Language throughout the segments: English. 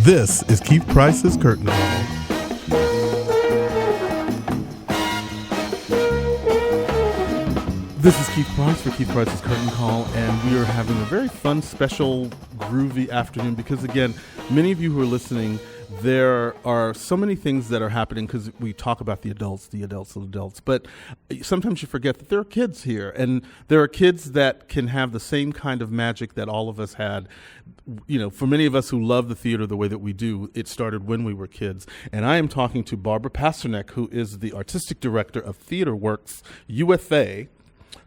This is Keith Price's Curtain Call. This is Keith Price for Keith Price's Curtain Call, and we are having a very fun, special, groovy afternoon because, again, many of you who are listening, there are so many things that are happening because we talk about the adults, but sometimes you forget that there are kids here, and there are kids that can have the same kind of magic that all of us had. You know, for many of us who love the theater the way that we do, it started when we were kids. And I am talking to Barbara Pasternack, who is the artistic director of TheatreWorks USA.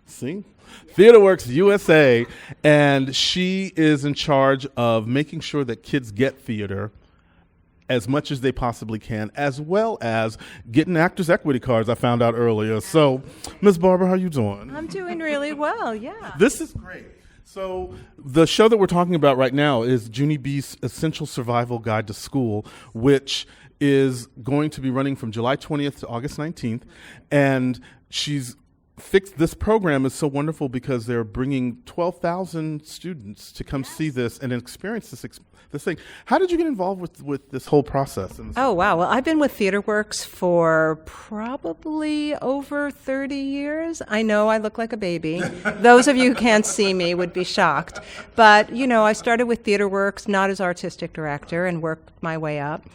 TheatreWorks USA, and she is in charge of making sure that kids get theater as much as they possibly can, as well as getting Actors Equity cards, I found out earlier. So, Ms. Barbara, how you doing? I'm doing really well, yeah. This is great. So the show that we're talking about right now is Junie B's Essential Survival Guide to School, which is going to be running from July 20th to August 19th, and she's fixed. This program is so wonderful because they're bringing 12,000 students to come see this and experience this thing. How did you get involved with this whole process? Oh, wow. Well, I've been with TheatreWorks for probably over 30 years. I know I look like a baby. Those of you who can't see me would be shocked. But, you know, I started with TheatreWorks not as artistic director and worked my way up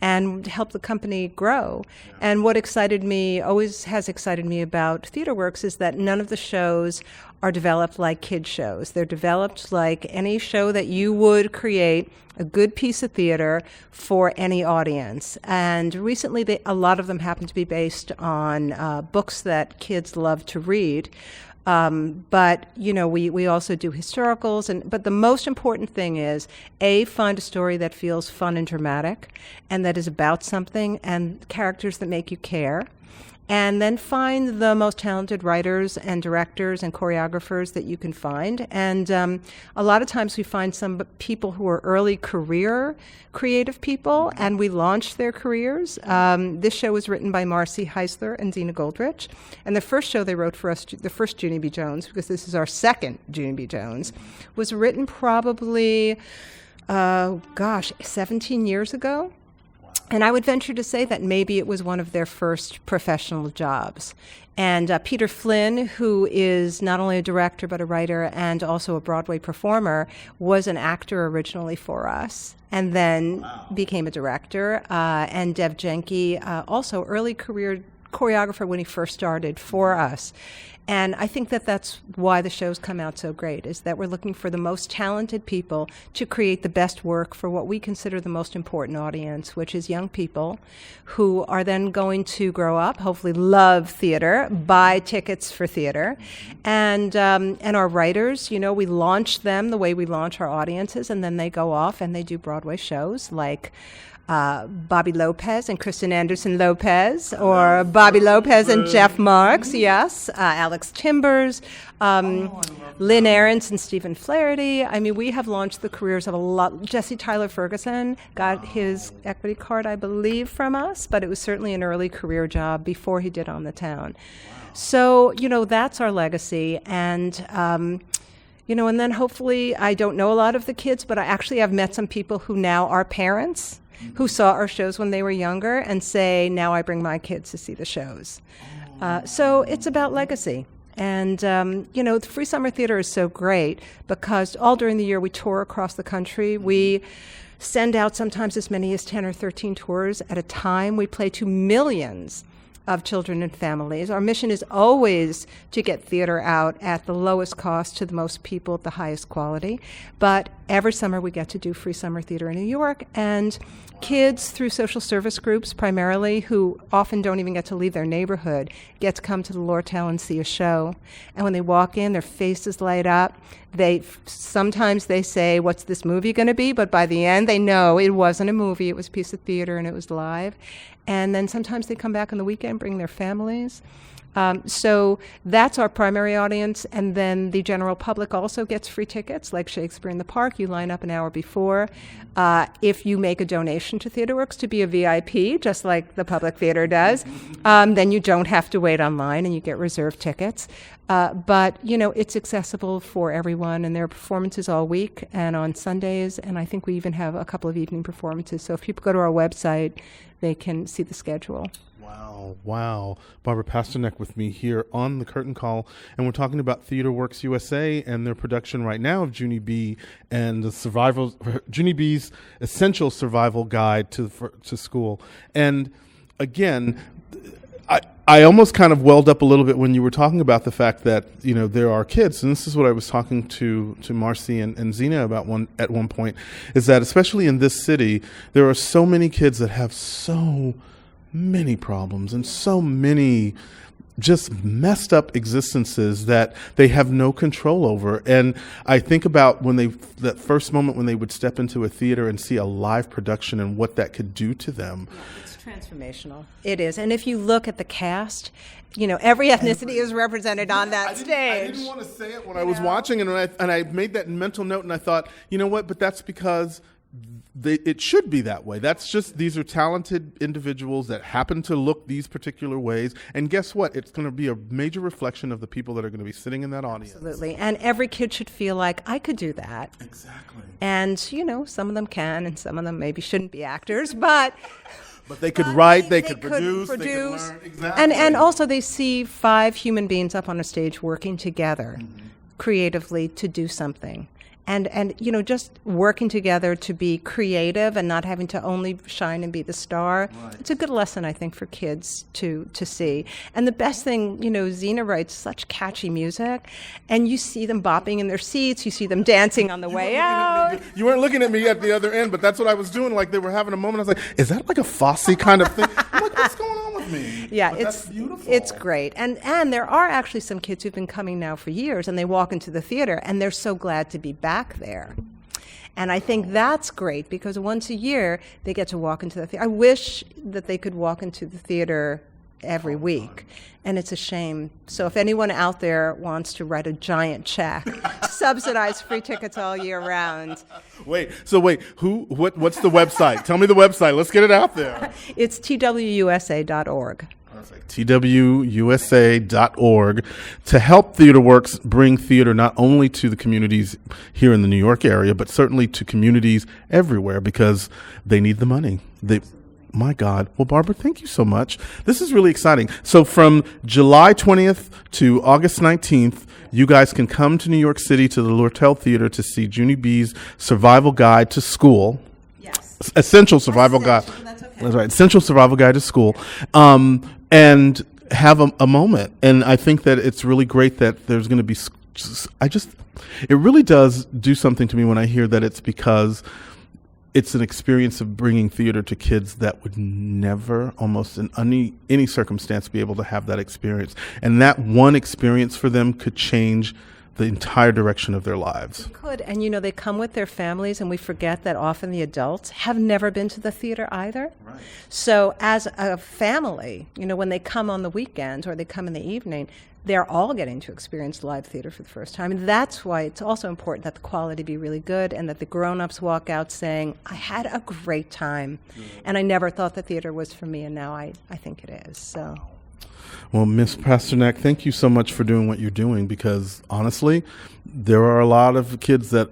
and help the company grow. And what always has excited me about TheatreWorks is that none of the shows are developed like kid shows. They're developed like any show that you would create, a good piece of theater for any audience. And recently, a lot of them happen to be based on books that kids love to read. But, you know, we also do historicals, but the most important thing is, find a story that feels fun and dramatic and that is about something and characters that make you care. And then find the most talented writers and directors and choreographers that you can find. And a lot of times we find some people who are early career creative people, and we launch their careers. This show was written by Marcy Heisler and Zena Goldrich. And the first show they wrote for us, the first Junie B. Jones, because this is our second Junie B. Jones, was written probably, 17 years ago. And I would venture to say that maybe it was one of their first professional jobs. And Peter Flynn, who is not only a director but a writer and also a Broadway performer, was an actor originally for us and then became a director. And Dev Jenke, also early career choreographer when he first started for us. And I think that that's why the shows come out so great, is that we're looking for the most talented people to create the best work for what we consider the most important audience, which is young people who are then going to grow up, hopefully love theater, buy tickets for theater. And our writers, you know, we launch them the way we launch our audiences, and then they go off and they do Broadway shows like Bobby Lopez and Kristen Anderson Lopez, or Bobby Lopez and Jeff Marks, yes, Alex Timbers, Lynn Ahrens and Stephen Flaherty. I mean, we have launched the careers of a lot. Jesse Tyler Ferguson got his equity card, I believe, from us, but it was certainly an early career job before he did On the Town. So, you know, that's our legacy. And you know, and then hopefully, I don't know a lot of the kids, but I actually have met some people who now are parents who saw our shows when they were younger and say, now I bring my kids to see the shows. So it's about legacy. And, you know, the Free Summer Theater is so great because all during the year we tour across the country. We send out sometimes as many as 10 or 13 tours at a time. We play to millions of children and families. Our mission is always to get theater out at the lowest cost to the most people at the highest quality. But every summer we get to do Free Summer Theater in New York, and kids through social service groups primarily, who often don't even get to leave their neighborhood, get to come to the Lortel and see a show. And when they walk in, their faces light up. Sometimes they say, what's this movie going to be? But by the end, they know it wasn't a movie. It was a piece of theater and it was live. And then sometimes they come back on the weekend, bring their families. So that's our primary audience, and then the general public also gets free tickets, like Shakespeare in the Park. You line up an hour before. If you make a donation to TheatreWorks to be a VIP, just like the public theater does, then you don't have to wait online and you get reserved tickets. But, it's accessible for everyone, and there are performances all week and on Sundays, and I think we even have a couple of evening performances. So if people go to our website, they can see the schedule. Wow. Barbara Pasternack with me here on The Curtain Call, and we're talking about TheatreWorks USA and their production right now of Junie B and Junie B's Essential Survival Guide to School. And again, I almost kind of welled up a little bit when you were talking about the fact that, there are kids, and this is what I was talking to Marcy and Zena about at one point, is that especially in this city, there are so many kids that have so many problems and so many just messed up existences that they have no control over. And I think about that first moment when they would step into a theater and see a live production and what that could do to them. It's transformational. It is. And if you look at the cast, every ethnicity is represented on that stage. I didn't want to say it when I was watching, and I made that mental note, and I thought, you know what, but that's because it should be that way. These are talented individuals that happen to look these particular ways. And guess what? It's going to be a major reflection of the people that are going to be sitting in that audience. Absolutely. And every kid should feel like, I could do that. Exactly. And, some of them can, and some of them maybe shouldn't be actors, but they could write, they could produce, they could learn. Exactly. And also they see 5 human beings up on a stage working together creatively to do something. And just working together to be creative and not having to only shine and be the star. Right. It's a good lesson, I think, for kids to see. And the best thing, Zena writes such catchy music, and you see them bopping in their seats, you see them dancing on the way out. You weren't looking at me at the other end, but that's what I was doing. Like, they were having a moment. I was like, is that like a Fosse kind of thing? I'm like, what's going on with me? Yeah, that's beautiful. It's great. And there are actually some kids who've been coming now for years, and they walk into the theater, and they're so glad to be back there. And I think that's great, because once a year they get to walk into the theater. I wish that they could walk into the theater every week, and it's a shame. So if anyone out there wants to write a giant check to subsidize free tickets all year round. What's the website? Tell me the website. Let's get it out there. It's twusa.org. Perfect. twusa.org to help TheatreWorks bring theater not only to the communities here in the New York area, but certainly to communities everywhere, because they need the money. My God. Well, Barbara, thank you so much. This is really exciting. So from July 20th to August 19th, you guys can come to New York City to the Lortel Theater to see Junie B's Survival Guide to School. Yes. Essential Survival Guide. That's okay. That's right. Essential Survival Guide to School. And have a moment. And I think that it's really great that there's going to be, it really does do something to me when I hear that it's because it's an experience of bringing theater to kids that would never, almost in any circumstance, be able to have that experience. And that one experience for them could change the entire direction of their lives. It could. And, they come with their families, and we forget that often the adults have never been to the theater either. Right. So as a family, when they come on the weekends or they come in the evening, they're all getting to experience live theater for the first time. And that's why it's also important that the quality be really good, and that the grown-ups walk out saying, I had a great time, and I never thought the theater was for me, and now I think it is. So. Well, Ms. Pasternack, thank you so much for doing what you're doing, because honestly, there are a lot of kids that,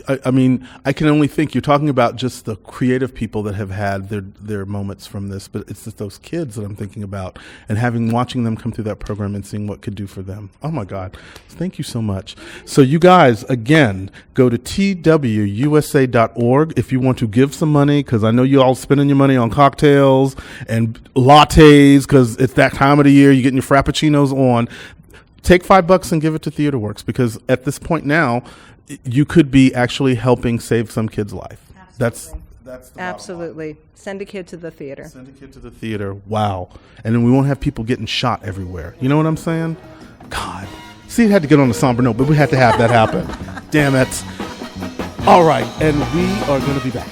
I can only think, you're talking about just the creative people that have had their moments from this, but it's just those kids that I'm thinking about, and watching them come through that program and seeing what could do for them. Oh my God. Thank you so much. So you guys, again, go to twusa.org if you want to give some money, because I know you all spending your money on cocktails and lattes, because it's that time of the year, you're getting your frappuccinos on. Take $5 and give it to TheatreWorks, because at this point now, you could be actually helping save some kid's life. Absolutely. That's the absolutely. Send a kid to the theater. Send a kid to the theater. Wow. And then we won't have people getting shot everywhere. You know what I'm saying? God. See, it had to get on a somber note, but we had to have that happen. Damn it. All right. And we are going to be back.